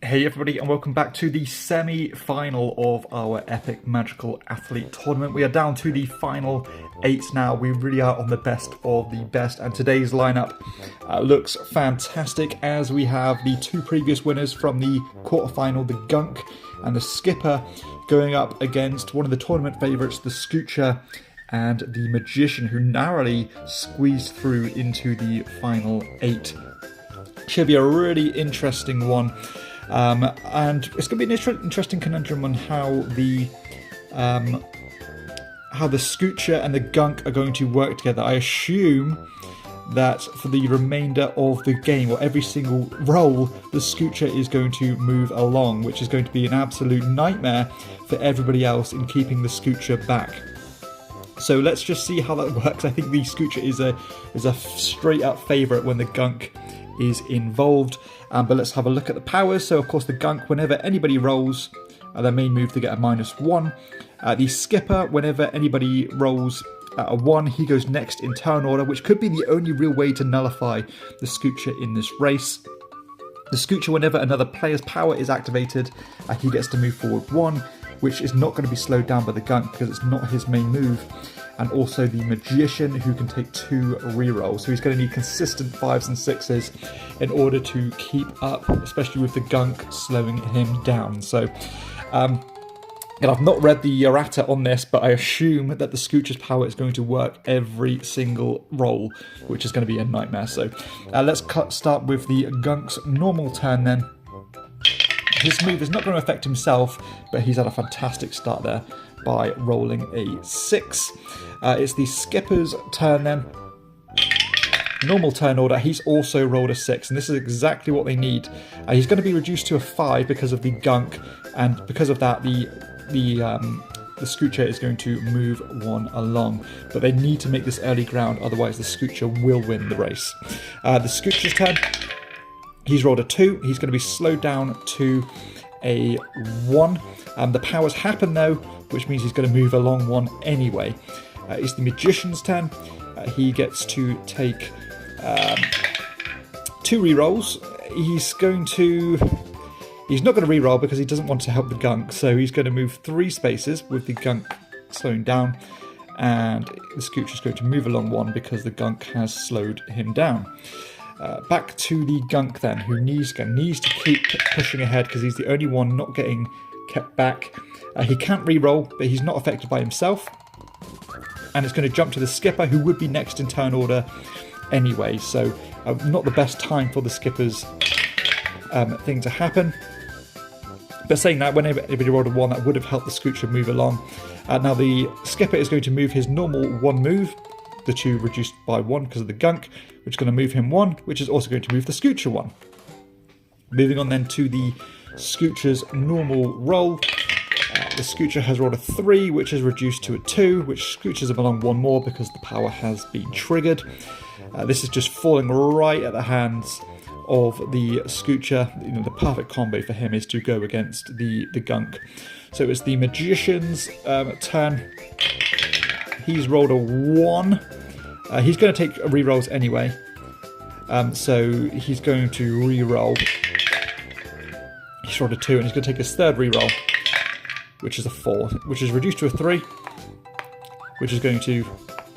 Hey everybody, and welcome back to the semi-final of our Epic Magical Athlete Tournament. We are down to the final 8 now. We really are on the best of the best, and today's lineup looks fantastic as we have the two previous winners from the quarterfinal, the Gunk and the Skipper, going up against one of the tournament favourites, the Scoocher, and the Magician, who narrowly squeezed through into the final 8. Should be a really interesting one. And it's going to be an interesting conundrum on how the Scoocher and the Gunk are going to work together. I assume that for the remainder of the game, or every single roll, the Scoocher is going to move along, which is going to be an absolute nightmare for everybody else in keeping the Scoocher back. So let's just see how that works. I think the Scoocher is a straight up favourite when the Gunk is involved. But let's have a look at the powers. So of course the Gunk, whenever anybody rolls their main move, they get a -1. The Skipper, whenever anybody rolls a 1, he goes next in turn order, which could be the only real way to nullify the Scoocher in this race. The Scoocher, whenever another player's power is activated, he gets to move forward 1, which is not going to be slowed down by the Gunk because it's not his main move. And also the Magician, who can take 2 rerolls. So he's going to need consistent 5s and 6s in order to keep up, especially with the Gunk slowing him down. So, and I've not read the errata on this, but I assume that the Scoocher's power is going to work every single roll, which is going to be a nightmare. So let's start with the Gunk's normal turn then. His move is not going to affect himself, but he's had a fantastic start there by rolling a 6. It's the Skipper's turn then. Normal turn order, he's also rolled a 6, and this is exactly what they need. He's going to be reduced to a 5 because of the Gunk, and because of that the Scoocher is going to move 1 along. But they need to make this early ground, otherwise the Scoocher will win the race. The Scoocher's turn, he's rolled a 2, he's going to be slowed down to a 1. The powers happen though, which means he's going to move along 1 anyway. It's the Magician's turn. He gets to take 2 rerolls. He's not going to reroll because he doesn't want to help the Gunk, so he's going to move 3 spaces with the Gunk slowing down, and the Scoocher's going to move along 1 because the Gunk has slowed him down. Back to the Gunk then, who needs to keep pushing ahead because he's the only one not getting kept back. He can't re-roll, but he's not affected by himself. And it's going to jump to the Skipper, who would be next in turn order anyway. So not the best time for the Skipper's thing to happen. But saying that, whenever anybody rolled a 1, that would have helped the Scoocher move along. Now the Skipper is going to move his normal 1 move, the 2 reduced by 1 because of the Gunk, which is going to move him 1, which is also going to move the Scoocher 1. Moving on then to the Scoocher's normal roll. The Scoocher has rolled a 3, which is reduced to a 2, which scooches him along 1 more because the power has been triggered. This is just falling right at the hands of the Scoocher. The perfect combo for him is to go against the Gunk. So it's the Magician's turn. He's rolled a 1. He's going to take rerolls anyway. So he's going to reroll. He's rolled a 2, and he's going to take his 3rd reroll, which is a 4, which is reduced to a 3, which is going to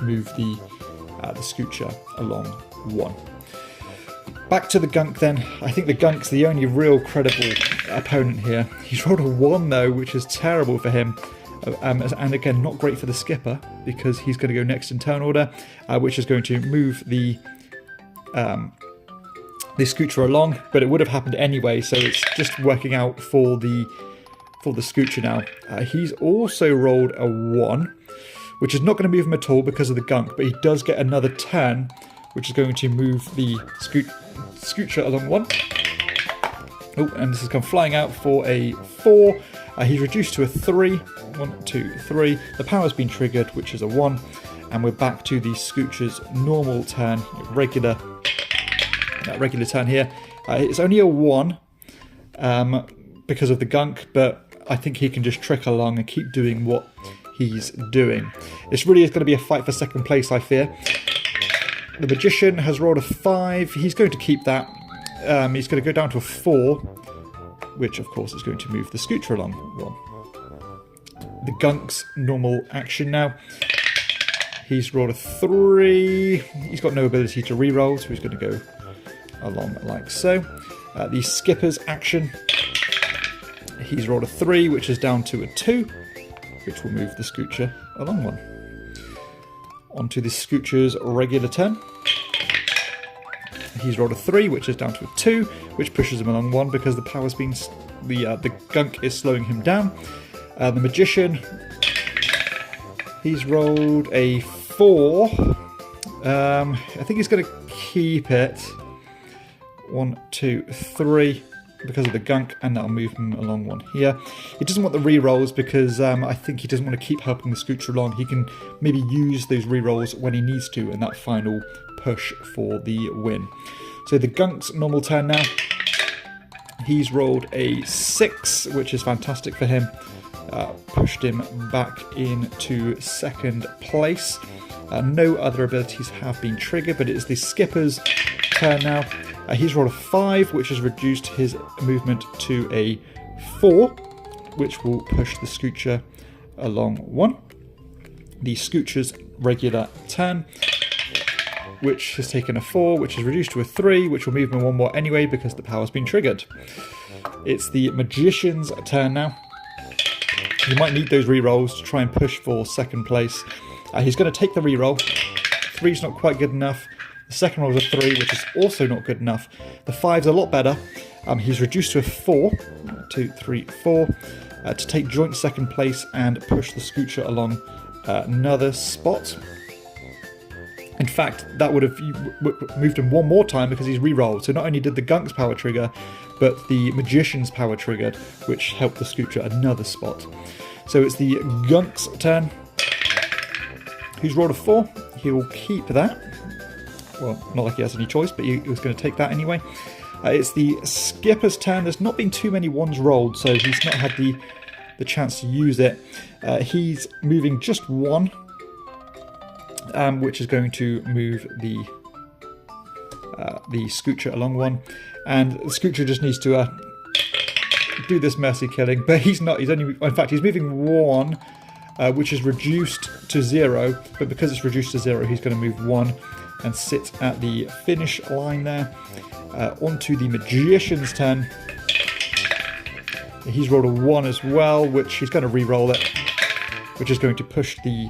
move the Scoocher along 1. Back to the Gunk then. I think the Gunk's the only real credible opponent here. He's rolled a 1 though, which is terrible for him. And again, not great for the Skipper, because he's going to go next in turn order, which is going to move the Scoocher along, but it would have happened anyway, so it's just working out for the Scoocher now. He's also rolled a 1, which is not going to move him at all because of the Gunk, but he does get another turn, which is going to move the Scoocher along 1. Oh, and this has come flying out for a 4. He's reduced to a 3. 1, 2, 3. The power's been triggered, which is a 1. And we're back to the Scoocher's normal turn, regular turn here. It's only a 1 because of the Gunk, but I think he can just trick along and keep doing what he's doing. This really is going to be a fight for second place, I fear. The Magician has rolled a 5. He's going to keep that. He's going to go down to a 4. which of course is going to move the Scoocher along 1. The Gunk's normal action now. He's rolled a 3. He's got no ability to reroll, so he's going to go along like so. The Skipper's action. He's rolled a 3, which is down to a 2, which will move the Scoocher along 1. Onto the Scoocher's regular turn. He's rolled a 3, which is down to a 2, which pushes him along 1 because the power's been the Gunk is slowing him down. The Magician. He's rolled a 4. I think he's going to keep it. 1, 2, 3 because of the Gunk, and that'll move him along 1 here. He doesn't want the rerolls because I think he doesn't want to keep helping the Scoocher along. He can maybe use those rerolls when he needs to in that final push for the win. So the Gunk's normal turn now. He's rolled a 6, which is fantastic for him. Pushed him back into second place. No other abilities have been triggered, but it is the Skipper's turn now. He's rolled a 5, which has reduced his movement to a 4, which will push the Scoocher along 1. The Scoocher's regular turn, which has taken a 4, which is reduced to a 3, which will move him 1 more anyway because the power's been triggered. It's the Magician's turn now. You might need those rerolls to try and push for second place. He's going to take the reroll. 3's not quite good enough. The second roll is a 3, which is also not good enough. The 5's a lot better. He's reduced to a 4. 1, 2, 3, 4. To take joint second place and push the Scoocher along another spot. In fact, that would have moved him 1 more time because he's re-rolled. So not only did the Gunk's power trigger, but the Magician's power triggered, which helped the Scoocher another spot. So it's the Gunk's turn. Who's rolled a 4? He'll keep that. Well, not like he has any choice, but he was going to take that anyway. It's the Skipper's turn. There's not been too many 1s rolled, so he's not had the chance to use it. He's moving just 1. Which is going to move the Scoocher along 1, and the Scoocher just needs to do this mercy killing, but he's not. He's only, in fact, he's moving 1, which is reduced to 0. But because it's reduced to 0, he's going to move 1 and sit at the finish line there. Onto the Magician's turn. He's rolled a 1 as well, which he's going to re-roll it, which is going to push the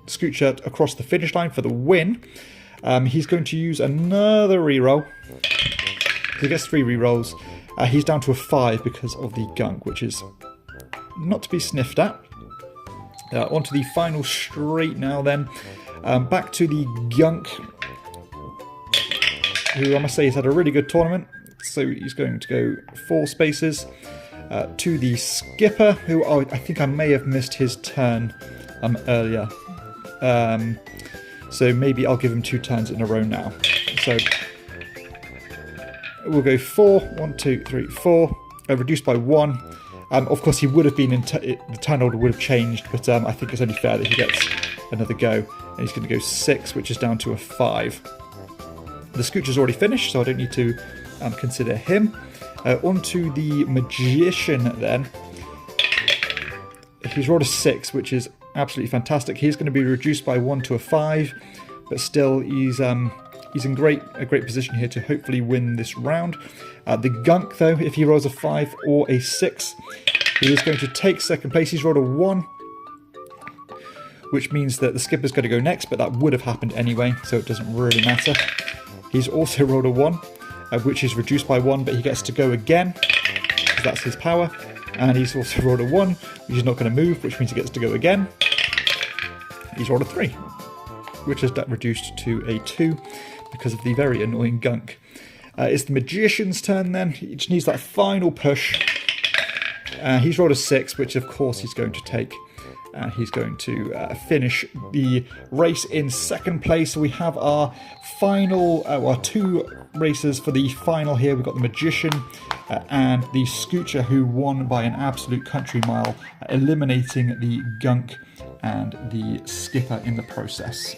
Scoocher across the finish line for the win. He's going to use another reroll. He gets 3 rerolls. He's down to a 5 because of the Gunk, which is not to be sniffed at. Onto the final straight now then. Back to the Gunk, who I must say has had a really good tournament. So he's going to go 4 spaces. To the Skipper, who I think I may have missed his turn earlier. So maybe I'll give him 2 turns in a row now. So we'll go 4. 1, 2, 3, 4. Reduced by 1. Of course, he would have been the turn order would have changed, but I think it's only fair that he gets another go. And he's going to go 6, which is down to a 5. The Scoocher's already finished, so I don't need to consider him. Onto the Magician then. He's rolled a 6, which is absolutely fantastic. He's going to be reduced by 1 to a 5, but still he's in a great position here to hopefully win this round. The Gunk, though, if he rolls a 5 or a 6, he is going to take second place. He's rolled a 1, which means that the Skipper's going to go next, but that would have happened anyway, so it doesn't really matter. He's also rolled a 1, which is reduced by 1, but he gets to go again, because that's his power. And he's also rolled a 1, which is not going to move, which means he gets to go again. He's rolled a 3, which is reduced to a 2 because of the very annoying Gunk. It's the Magician's turn then. He just needs that final push. He's rolled a 6, which of course he's going to take. He's going to finish the race in second place. So we have our final, our 2 racers for the final here. We've got the Magician and the Scoocher, who won by an absolute country mile, eliminating the Gunk and the Skipper in the process.